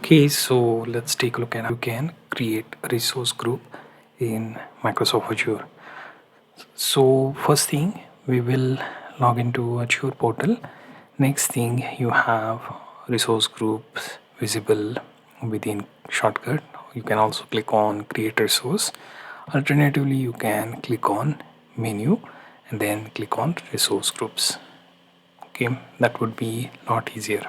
Okay, so let's take a look at how you can create a resource group in Microsoft Azure. So first thing, we will log into Azure portal. Next thing, you have resource groups visible within shortcut. You can also click on create resource. Alternatively, you can click on menu and then click on resource groups. Okay, that would be a lot easier.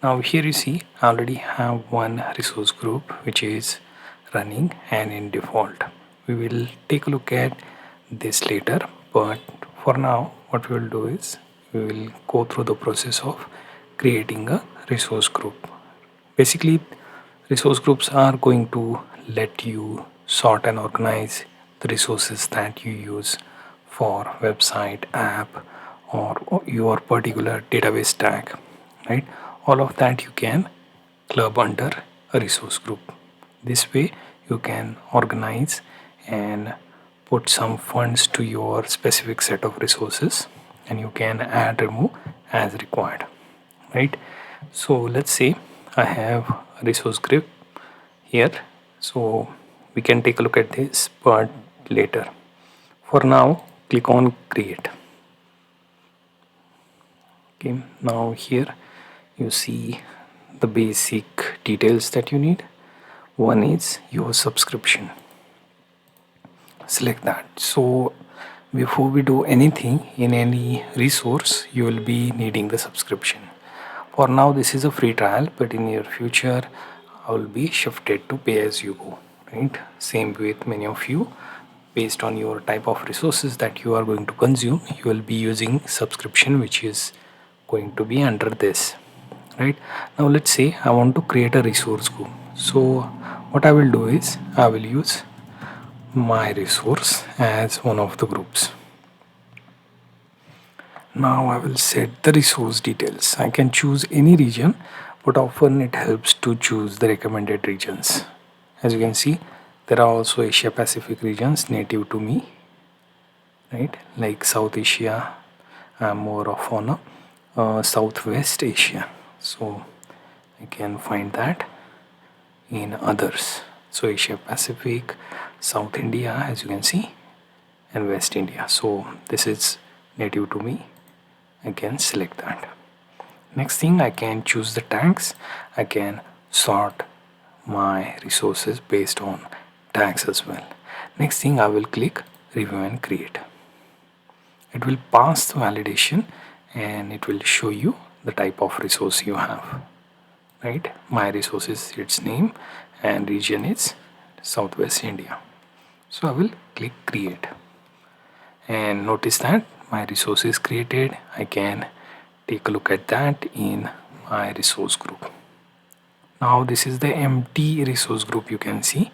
Now here you see I already have one resource group which is running and in default. We will take a look at this later, but for now what we will do is we will go through the process of creating a resource group. Basically, resource groups are going to let you sort and organize the resources that you use for website, app, or your particular database stack, right? All of that you can club under a resource group. This way you can organize and put some funds to your specific set of resources, and you can add remove as required, right? So let's say I have a resource group here, so we can take a look at this but later. For now, click on create. Okay, now here you see the basic details that you need. One is your subscription. Select that. So before we do anything in any resource, you will be needing the subscription. For now this is a free trial, but in your future I will be shifted to pay as you go, right? Same with many of you. Based on your type of resources that you are going to consume, you will be using subscription, which is going to be under this, right? Now let's say I want to create a resource group. So what I will do is I will use my resource as one of the groups. Now I will set the resource details. I can choose any region, but often it helps to choose the recommended regions. As you can see, there are also Asia Pacific regions native to me, right? Like South Asia, I'm more of on a Southwest Asia. So I can find that in others. So Asia Pacific, South India, as you can see, and West India. So this is native to me. I can select that. Next thing, I can choose the tags. I can sort my resources based on tags as well. Next thing, I will click review and create. It will pass the validation and it will show you the type of resource you have, right? My resource is its name and region is Southwest India. So I will click create, and notice that my resource is created. I can take a look at that in my resource group. Now this is the empty resource group you can see.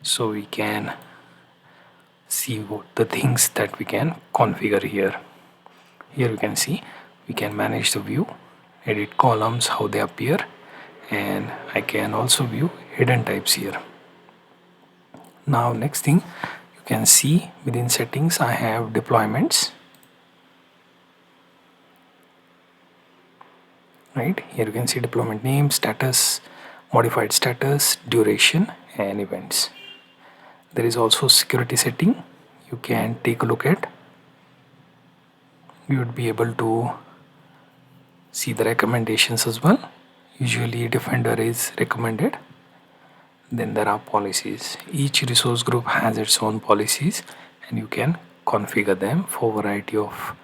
So we can see what the things that we can configure here. Here you can see we can manage the view, edit columns, how they appear, and I can also view hidden types here. Now next thing, you can see within settings I have deployments, right? Here you can see deployment name, status, modified status, duration, and events. There is also security setting you can take a look at. You would be able to see the recommendations as well. Usually Defender is recommended. Then there are policies. Each resource group has its own policies and you can configure them for a variety of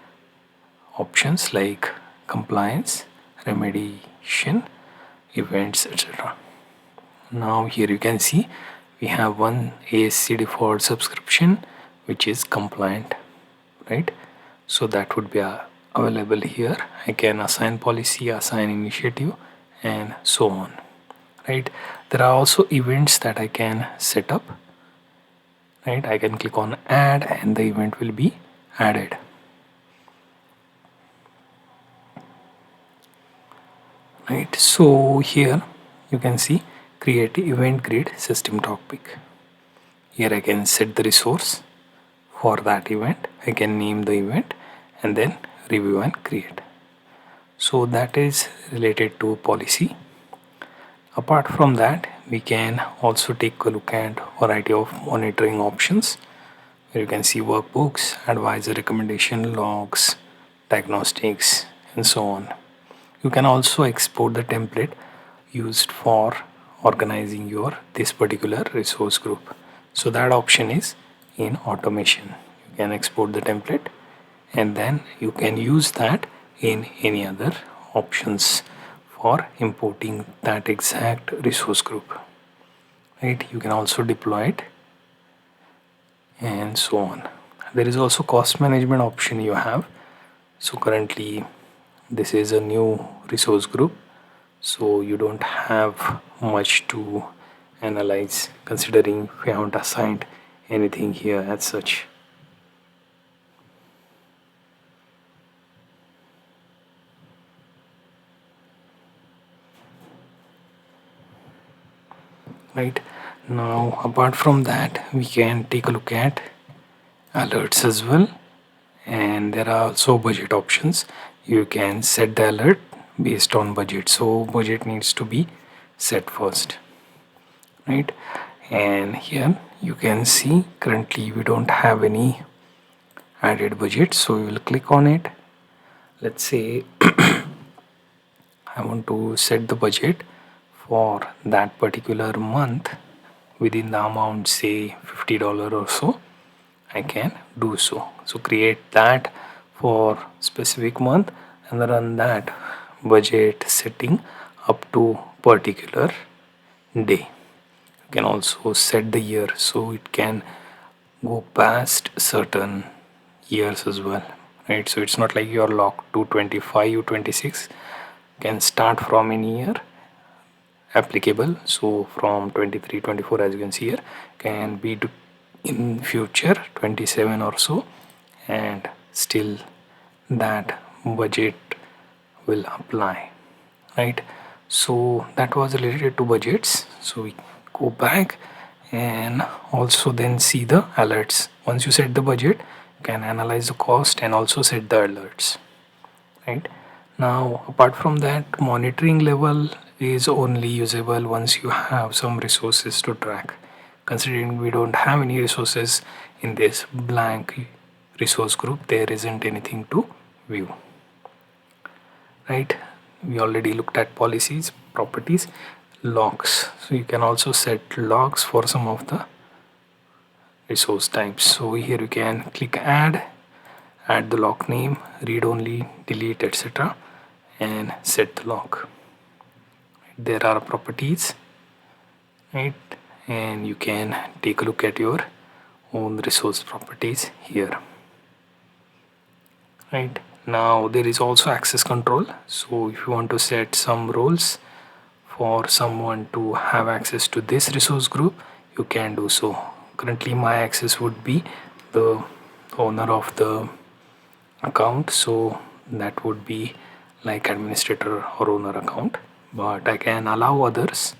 options like compliance, remediation, events, etc. Now here you can see we have one ASC default subscription which is compliant, right? So that would be available here. I can assign policy, assign initiative, and so on, right? There are also events that I can set up, right? I can click on add and the event will be added, right? So here you can see create event grid system topic. Here I can set the resource for that event. I can name the event and then review and create. So that is related to policy. Apart from that, we can also take a look at variety of monitoring options where you can see workbooks, advisor recommendation, logs, diagnostics, and so on. You can also export the template used for organizing your this particular resource group. So that option is in automation. You can export the template and then you can use that in any other options for importing that exact resource group, right? You can also deploy it and so on. There is also cost management option you have. So currently this is a new resource group, so you don't have much to analyze considering we haven't assigned anything here as such. Right now, apart from that, we can take a look at alerts as well, and there are also budget options. You can set the alert based on budget, so budget needs to be set first, right? And here you can see currently we don't have any added budget, so we will click on it. Let's say I want to set the budget for that particular month within the amount, say $50 or so. I can do so. So create that for specific month and run that budget setting up to particular day. You can also set the year so it can go past certain years as well, right? So it's not like you're locked to 25 or 26. Can start from any year applicable. So from 23, 24, as you can see here, can be in future 27 or so, and still that budget will apply, right? So that was related to budgets. So we go back and also then see the alerts. Once you set the budget, you can analyze the cost and also set the alerts, right? Now apart from that, monitoring level is only usable once you have some resources to track. Considering we don't have any resources in this blank resource group, there isn't anything to view, right? We already looked at policies, properties, logs. So you can also set logs for some of the resource types. So here you can click add the log name, read only, delete, etc., and set the log. There are properties, right? And you can take a look at your own resource properties here, right? Now there is also access control. So if you want to set some roles for someone to have access to this resource group, you can do so. Currently my access would be the owner of the account, so that would be like administrator or owner account, but I can allow others.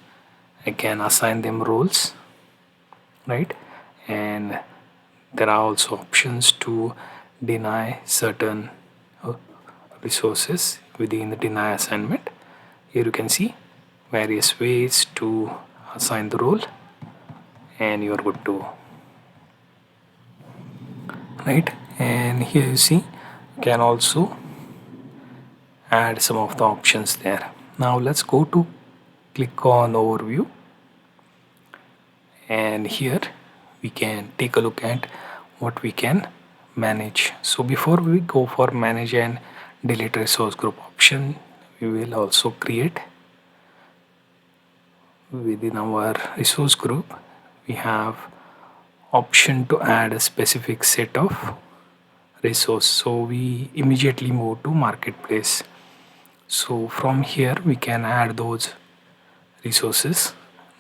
I can assign them roles, right? And there are also options to deny certain resources within the deny assignment. Here you can see various ways to assign the role and you are good to go, right? And here you see you can also add some of the options there. Now let's go to click on overview, and here we can take a look at what we can manage. So before we go for manage and delete resource group option, we will also create within our resource group, we have option to add a specific set of resource. So we immediately move to marketplace. So from here we can add those resources,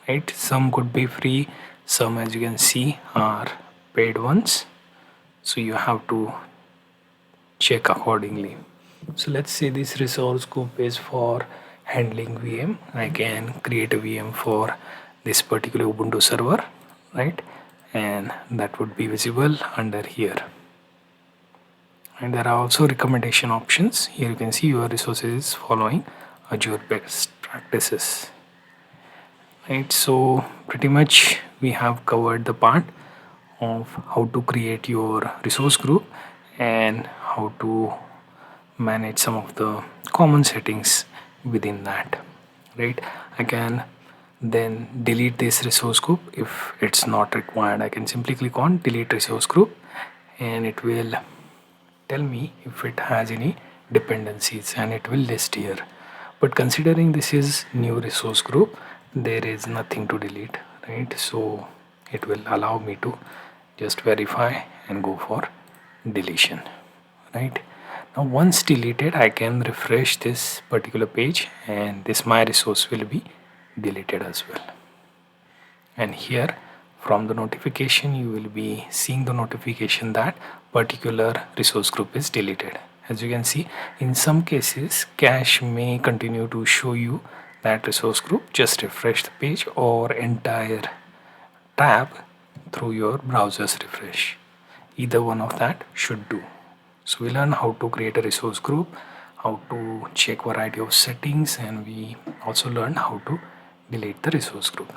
right? Some could be free, some, as you can see, are paid ones, so you have to check accordingly. So let's say this resource group is for handling VM. I can create a VM for this particular Ubuntu server, right? And that would be visible under here. And there are also recommendation options. Here you can see your resources following Azure best practices. right? So pretty much we have covered the part of how to create your resource group and how to manage some of the common settings within that, right? I can then delete this resource group if it's not required. I can simply click on delete resource group and it will tell me if it has any dependencies and it will list here. But considering this is new resource group, there is nothing to delete, right? So it will allow me to just verify and go for deletion, right? Now once deleted, I can refresh this particular page and this my resource will be deleted as well. And here from the notification you will be seeing the notification that particular resource group is deleted. As you can see, in some cases cache may continue to show you that resource group. Just refresh the page or entire tab through your browser's refresh. Either one of that should do. So we learn how to create a resource group, how to check variety of settings, and we also learn how to delete the resource group.